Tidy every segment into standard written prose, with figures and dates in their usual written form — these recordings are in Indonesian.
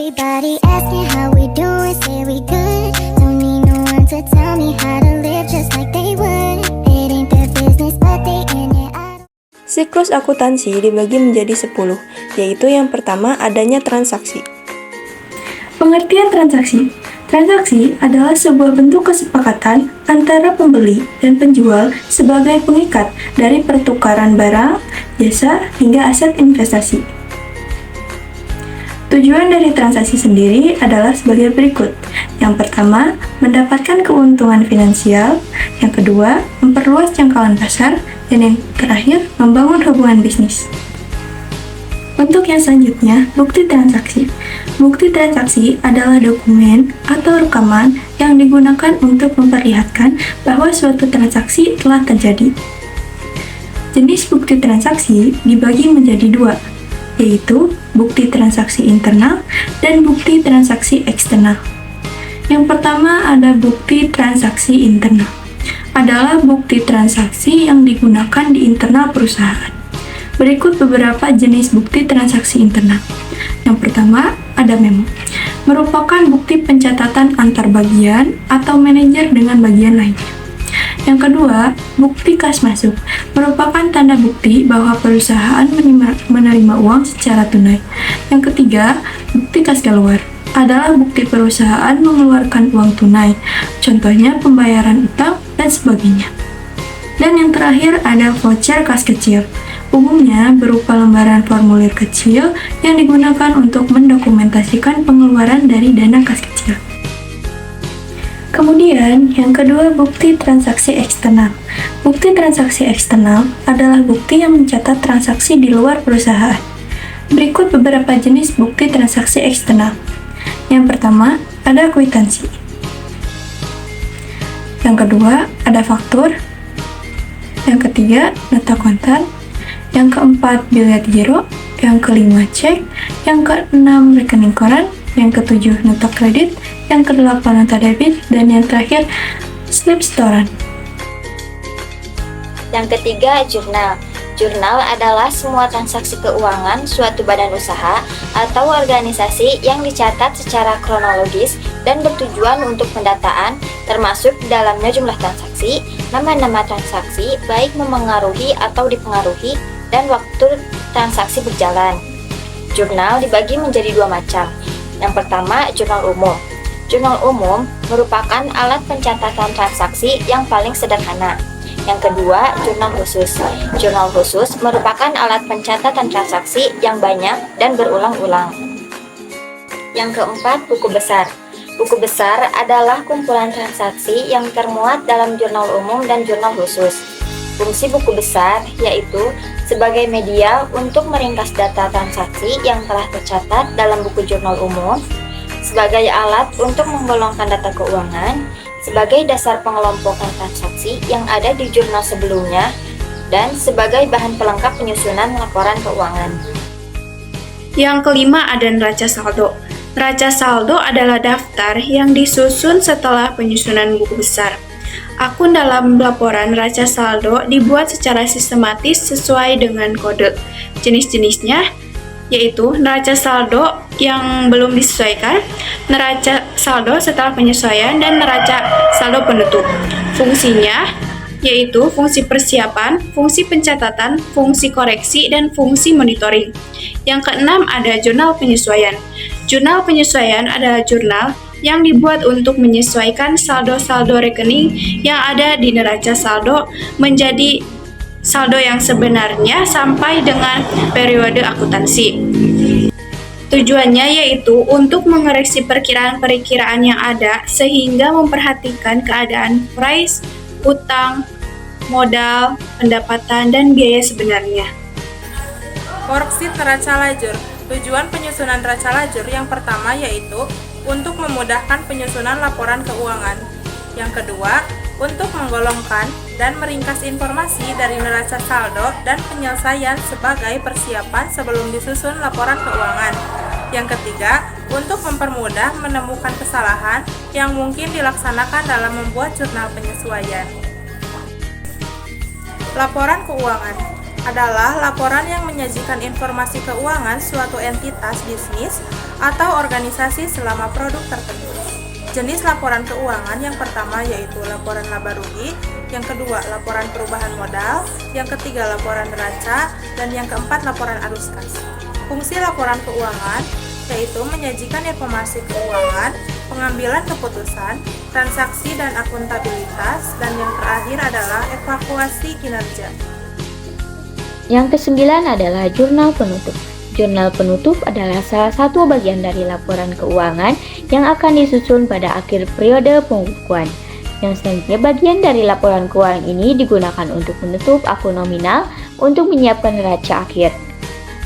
Everybody asking how we doing, say we good. Don't need no one to tell me how to live just like they would. It ain't their business, but they in it. Siklus akuntansi dibagi menjadi 10, yaitu yang pertama adanya transaksi. Pengertian transaksi. Transaksi adalah sebuah bentuk kesepakatan antara pembeli dan penjual sebagai pengikat dari pertukaran barang, jasa, hingga aset investasi. Tujuan dari transaksi sendiri adalah sebagai berikut. Yang pertama, mendapatkan keuntungan finansial. Yang kedua, memperluas jangkauan pasar. Dan yang terakhir, membangun hubungan bisnis. Untuk yang selanjutnya, bukti transaksi. Bukti transaksi adalah dokumen atau rekaman yang digunakan untuk memperlihatkan bahwa suatu transaksi telah terjadi. Jenis bukti transaksi dibagi menjadi dua, yaitu bukti transaksi internal dan bukti transaksi eksternal. Yang pertama ada bukti transaksi internal. Adalah bukti transaksi yang digunakan di internal perusahaan. Berikut beberapa jenis bukti transaksi internal. Yang pertama ada memo. Merupakan bukti pencatatan antar bagian atau manajer dengan bagian lainnya. Yang kedua, bukti kas masuk merupakan tanda bukti bahwa perusahaan menerima uang secara tunai. Yang ketiga, bukti kas keluar adalah bukti perusahaan mengeluarkan uang tunai, contohnya pembayaran utang dan sebagainya. Dan yang terakhir ada voucher kas kecil, umumnya berupa lembaran formulir kecil yang digunakan untuk mendokumentasikan pengeluaran dari dana kas kecil. Kemudian, yang kedua, bukti transaksi eksternal. Bukti transaksi eksternal adalah bukti yang mencatat transaksi di luar perusahaan. Berikut beberapa jenis bukti transaksi eksternal. Yang pertama, ada kwitansi. Yang kedua, ada faktur. Yang ketiga, nota kontan. Yang keempat, bilet giro. Yang kelima, cek. Yang keenam, rekening koran. Yang ketujuh, nota kredit. Yang kedelapan, nota debit. Dan yang terakhir, slip setoran. Yang ketiga, jurnal. Jurnal adalah semua transaksi keuangan suatu badan usaha atau organisasi yang dicatat secara kronologis dan bertujuan untuk pendataan, termasuk di dalamnya jumlah transaksi, nama-nama transaksi, baik memengaruhi atau dipengaruhi, dan waktu transaksi berjalan. Jurnal dibagi menjadi dua macam. Yang pertama, jurnal umum. Jurnal umum merupakan alat pencatatan transaksi yang paling sederhana. Yang kedua, jurnal khusus. Jurnal khusus merupakan alat pencatatan transaksi yang banyak dan berulang-ulang. Yang keempat, buku besar. Buku besar adalah kumpulan transaksi yang termuat dalam jurnal umum dan jurnal khusus. Fungsi buku besar yaitu sebagai media untuk meringkas data transaksi yang telah tercatat dalam buku jurnal umum, sebagai alat untuk menggolongkan data keuangan, sebagai dasar pengelompokan transaksi yang ada di jurnal sebelumnya, dan sebagai bahan pelengkap penyusunan laporan keuangan. Yang kelima ada neraca saldo. Neraca saldo adalah daftar yang disusun setelah penyusunan buku besar. Akun dalam laporan neraca saldo dibuat secara sistematis sesuai dengan kode. Jenis-jenisnya yaitu neraca saldo yang belum disesuaikan, neraca saldo setelah penyesuaian, dan neraca saldo penutup. Fungsinya yaitu fungsi persiapan, fungsi pencatatan, fungsi koreksi, dan fungsi monitoring. Yang keenam ada jurnal penyesuaian. Jurnal penyesuaian adalah jurnal yang dibuat untuk menyesuaikan saldo-saldo rekening yang ada di neraca saldo menjadi saldo yang sebenarnya sampai dengan periode akuntansi. Tujuannya yaitu untuk mengoreksi perkiraan-perkiraan yang ada sehingga memperhatikan keadaan price, utang, modal, pendapatan, dan biaya sebenarnya. Worksheet neraca lajur. Tujuan penyusunan neraca lajur yang pertama yaitu untuk memudahkan penyusunan laporan keuangan. Yang kedua, untuk menggolongkan dan meringkas informasi dari neraca saldo dan penyelesaian sebagai persiapan sebelum disusun laporan keuangan. Yang ketiga, untuk mempermudah menemukan kesalahan yang mungkin dilaksanakan dalam membuat jurnal penyesuaian. Laporan keuangan adalah laporan yang menyajikan informasi keuangan suatu entitas bisnis atau organisasi selama produk tertentu. Jenis laporan keuangan yang pertama yaitu laporan laba rugi, yang kedua laporan perubahan modal, yang ketiga laporan neraca, dan yang keempat laporan arus kas. Fungsi laporan keuangan yaitu menyajikan informasi keuangan, pengambilan keputusan, transaksi dan akuntabilitas, dan yang terakhir adalah evaluasi kinerja. Yang kesembilan adalah jurnal penutup. Jurnal penutup adalah salah satu bagian dari laporan keuangan yang akan disusun pada akhir periode pembukuan. Yang selanjutnya bagian dari laporan keuangan ini digunakan untuk menutup akun nominal untuk menyiapkan neraca akhir.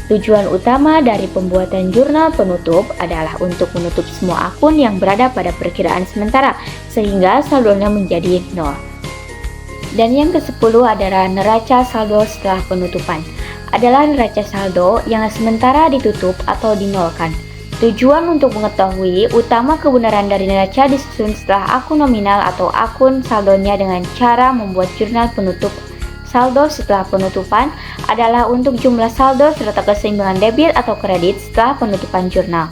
Tujuan utama dari pembuatan jurnal penutup adalah untuk menutup semua akun yang berada pada perkiraan sementara sehingga saldonya menjadi 0. Dan yang ke-10 adalah neraca saldo setelah penutupan. Adalah neraca saldo yang sementara ditutup atau dinolkan. Tujuan untuk mengetahui utama kebenaran dari neraca disusun setelah akun nominal atau akun saldonya dengan cara membuat jurnal penutup. Saldo setelah penutupan adalah untuk jumlah saldo serta keseimbangan debit atau kredit setelah penutupan jurnal.